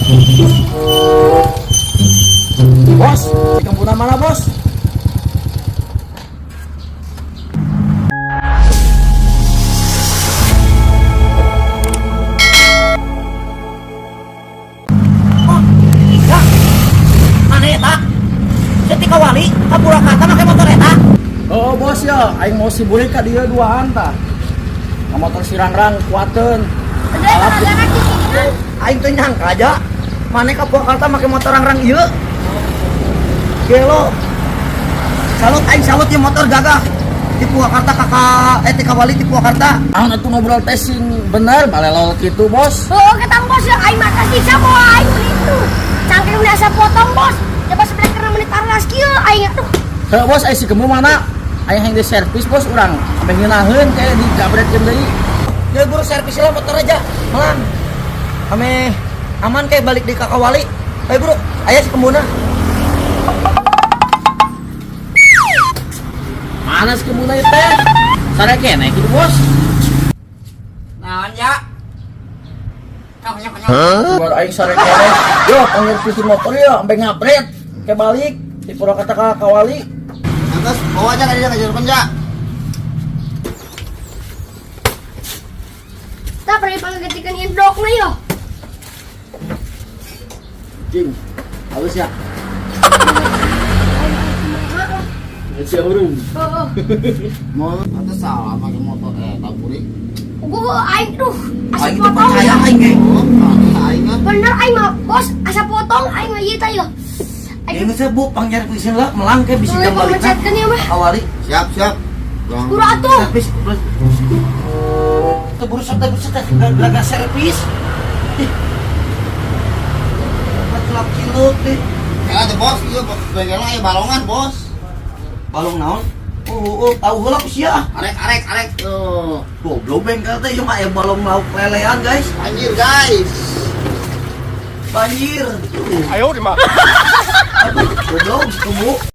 Bos, di kampung mana bos? Oh, ya. Mana eta? Ketika wali ka Purwakarta make motor eta. Oh bos ya, aing mau sibulin ka dia duaan tah. Ka motor sirangrang kuateun. Aing teh nyangka aja mana ka Purwakarta make motor rangrang ieu. Gelo. Salut ieu motor gagah. Di Purwakarta ti ka wali di Purwakarta. Aun atuh ngobrol teh sing bener balelol kitu bos. Oh, ketang bos ya, aing makasih siapa aing itu. Cangkeng udah asa potong bos. Coba sebelah karena menit aras kieu aing atuh. Heuh bos, aya si gemu mana? Aya yang di servis bos urang. Ame ngeunaheun kayak di jabretkeun deui. Dia guru servis lah motor aja. Melang. Ame aman kayak balik di kakak wali. Ayo bro, aya si kembuna. Mana si gemu teh? Sare keneh kitu bos. Naon ya? Nyok. Buat aing sare keneh. Yo, panggil pisi motor ya sampai ngabret. Kayak balik di Purwakarta ka Kawali. Terus bawa aja ka dia ka Jerman ya. Tak pernah pangagatikan indok na yo. Jing. Halus ya. Sia urung. Oh. Mau atas salah pakai motor taburi. Gua aing tuh asa Aing teh potong. percaya aing ge. Aing mah. Bener aing mah bos asa potong aing mah ieu teh yo. Ini mah bu pangjar pisan lah melang ke bisi jam balik. Mencetkeun ya mah. Awali. Siap. Guru atuh. Servis plus. Teburu laga servis. Matlak ciluk deh. Ya ada bos, iya bengkel aya balongan bos. Balong naon? Tahu heula ku sia. Arek. Tuh. Goblok bengkel teh yang aya balong lauk lelean guys. Anjir guys. Banjir. Ayo di mah. Aduh, goblok, tunggu.